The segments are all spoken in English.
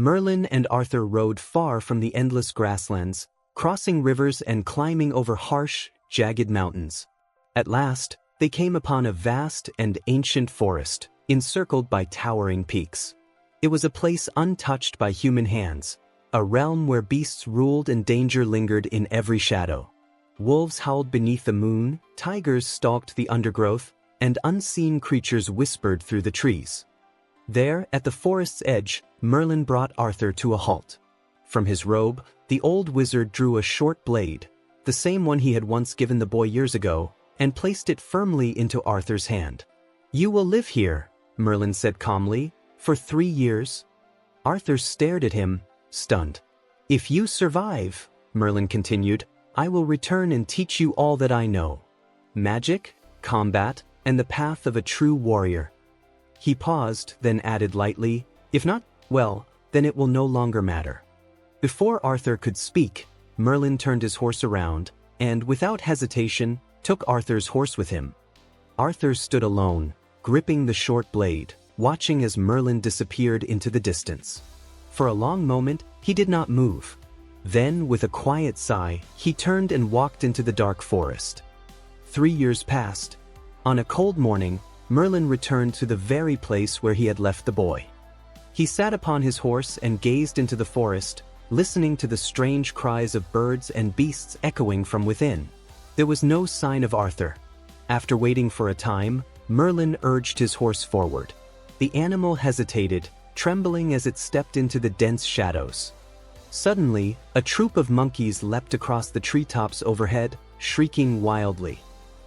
Merlin and Arthur rode far from the endless grasslands, crossing rivers and climbing over harsh, jagged mountains. At last, they came upon a vast and ancient forest, encircled by towering peaks. It was a place untouched by human hands, a realm where beasts ruled and danger lingered in every shadow. Wolves howled beneath the moon, tigers stalked the undergrowth, and unseen creatures whispered through the trees. There, at the forest's edge, Merlin brought Arthur to a halt. From his robe, the old wizard drew a short blade, the same one he had once given the boy years ago, and placed it firmly into Arthur's hand. "You will live here," Merlin said calmly, "for 3 years." Arthur stared at him, stunned. "If you survive," Merlin continued, "I will return and teach you all that I know. Magic, combat, and the path of a true warrior." He paused, then added lightly, "If not, well, then it will no longer matter." Before Arthur could speak, Merlin turned his horse around, and without hesitation, took Arthur's horse with him. Arthur stood alone, gripping the short blade, watching as Merlin disappeared into the distance. For a long moment, he did not move. Then, with a quiet sigh, he turned and walked into the dark forest. 3 years passed. On a cold morning, Merlin returned to the very place where he had left the boy. He sat upon his horse and gazed into the forest, listening to the strange cries of birds and beasts echoing from within. There was no sign of Arthur. After waiting for a time, Merlin urged his horse forward. The animal hesitated, trembling as it stepped into the dense shadows. Suddenly, a troop of monkeys leapt across the treetops overhead, shrieking wildly.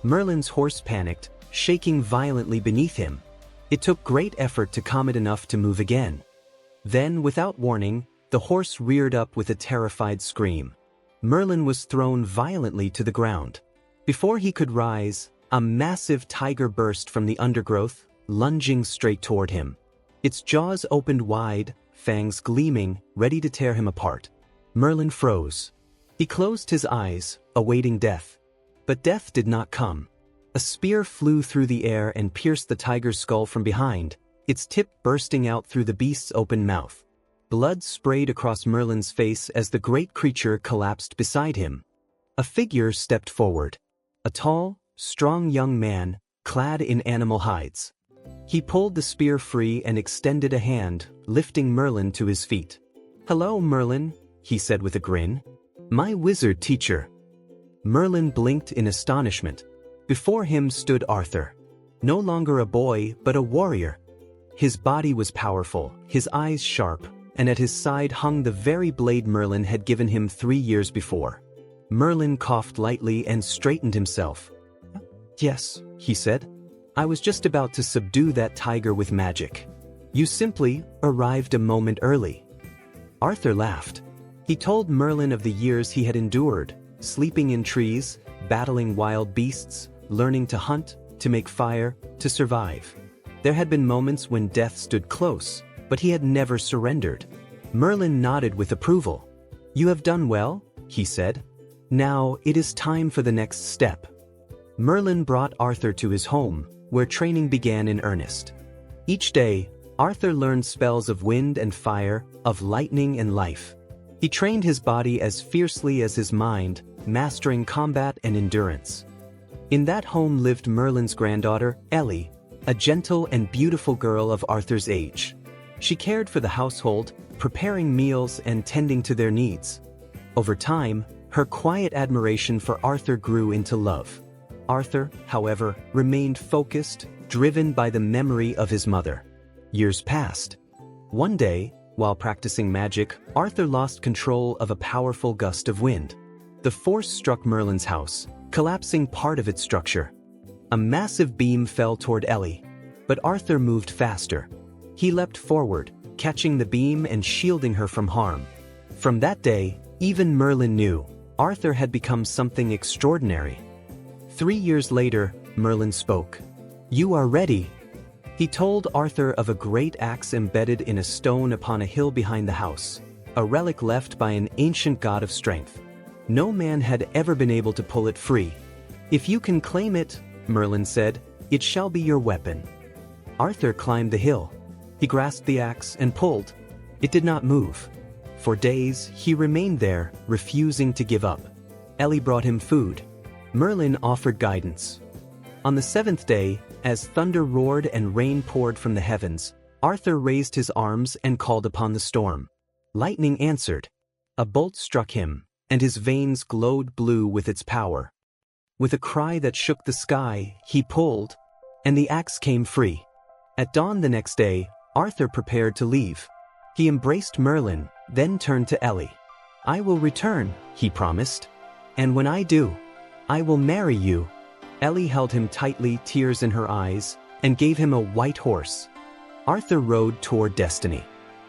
Merlin's horse panicked, shaking violently beneath him. It took great effort to calm it enough to move again. Then, without warning, the horse reared up with a terrified scream. Merlin was thrown violently to the ground. Before he could rise, a massive tiger burst from the undergrowth, lunging straight toward him. Its jaws opened wide, fangs gleaming, ready to tear him apart. Merlin froze. He closed his eyes, awaiting death. But death did not come. A spear flew through the air and pierced the tiger's skull from behind, its tip bursting out through the beast's open mouth. Blood sprayed across Merlin's face as the great creature collapsed beside him. A figure stepped forward. A tall, strong young man, clad in animal hides. He pulled the spear free and extended a hand, lifting Merlin to his feet. "Hello, Merlin," he said with a grin. "My wizard teacher." Merlin blinked in astonishment. Before him stood Arthur. No longer a boy, but a warrior. His body was powerful, his eyes sharp, and at his side hung the very blade Merlin had given him 3 years before. Merlin coughed lightly and straightened himself. "Yes," he said. "I was just about to subdue that tiger with magic. You simply arrived a moment early." Arthur laughed. He told Merlin of the years he had endured, sleeping in trees, battling wild beasts, learning to hunt, to make fire, to survive. There had been moments when death stood close, but he had never surrendered. Merlin nodded with approval. "You have done well," he said. "Now it is time for the next step." Merlin brought Arthur to his home, where training began in earnest. Each day, Arthur learned spells of wind and fire, of lightning and life. He trained his body as fiercely as his mind, mastering combat and endurance. In that home lived Merlin's granddaughter, Ellie, a gentle and beautiful girl of Arthur's age. She cared for the household, preparing meals and tending to their needs. Over time, her quiet admiration for Arthur grew into love. Arthur, however, remained focused, driven by the memory of his mother. Years passed. One day, while practicing magic, Arthur lost control of a powerful gust of wind. The force struck Merlin's house, collapsing part of its structure. A massive beam fell toward Ellie, but Arthur moved faster. He leapt forward, catching the beam and shielding her from harm. From that day, even Merlin knew Arthur had become something extraordinary. 3 years later, Merlin spoke. "You are ready." He told Arthur of a great axe embedded in a stone upon a hill behind the house, a relic left by an ancient god of strength. No man had ever been able to pull it free. "If you can claim it," Merlin said, "it shall be your weapon." Arthur climbed the hill. He grasped the axe and pulled. It did not move. For days, he remained there, refusing to give up. Ellie brought him food. Merlin offered guidance. On the seventh day, as thunder roared and rain poured from the heavens, Arthur raised his arms and called upon the storm. Lightning answered. A bolt struck him, and his veins glowed blue with its power. With a cry that shook the sky, he pulled, and the axe came free. At dawn the next day, Arthur prepared to leave. He embraced Merlin, then turned to Ellie. "I will return," he promised. "And when I do, I will marry you." Ellie held him tightly, tears in her eyes, and gave him a white horse. Arthur rode toward destiny.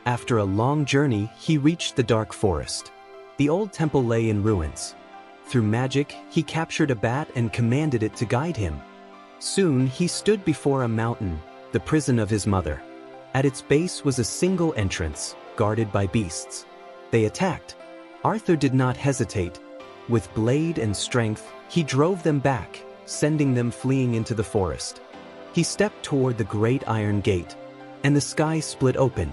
After a long journey, he reached the dark forest. The old temple lay in ruins. Through magic, he captured a bat and commanded it to guide him. Soon, he stood before a mountain, the prison of his mother. At its base was a single entrance, guarded by beasts. They attacked. Arthur did not hesitate. With blade and strength, he drove them back, sending them fleeing into the forest. He stepped toward the great iron gate, and the sky split open.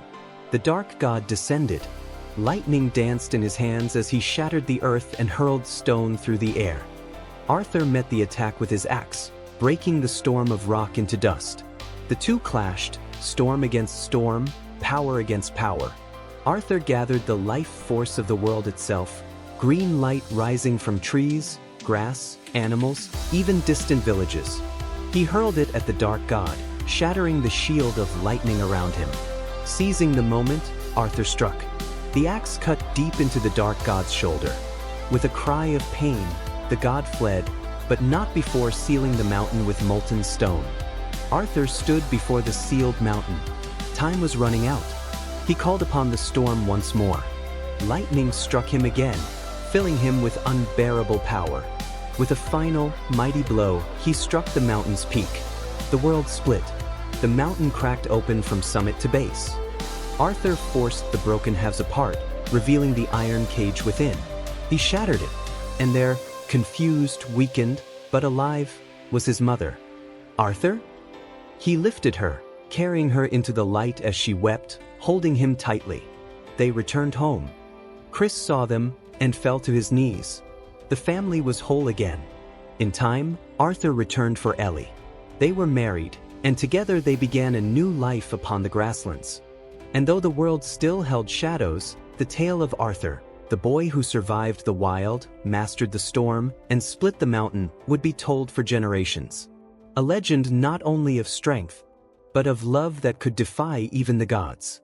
The dark god descended. Lightning danced in his hands as he shattered the earth and hurled stone through the air. Arthur met the attack with his axe, breaking the storm of rock into dust. The two clashed, storm against storm, power against power. Arthur gathered the life force of the world itself, green light rising from trees, grass, animals, even distant villages. He hurled it at the dark god, shattering the shield of lightning around him. Seizing the moment, Arthur struck. The axe cut deep into the dark god's shoulder. With a cry of pain, the god fled, but not before sealing the mountain with molten stone. Arthur stood before the sealed mountain. Time was running out. He called upon the storm once more. Lightning struck him again, filling him with unbearable power. With a final, mighty blow, he struck the mountain's peak. The world split. The mountain cracked open from summit to base. Arthur forced the broken halves apart, revealing the iron cage within. He shattered it, and there, confused, weakened, but alive, was his mother. "Arthur?" He lifted her, carrying her into the light as she wept, holding him tightly. They returned home. Chris saw them and fell to his knees. The family was whole again. In time, Arthur returned for Ellie. They were married, and together they began a new life upon the grasslands. And though the world still held shadows, the tale of Arthur, the boy who survived the wild, mastered the storm, and split the mountain, would be told for generations. A legend not only of strength, but of love that could defy even the gods.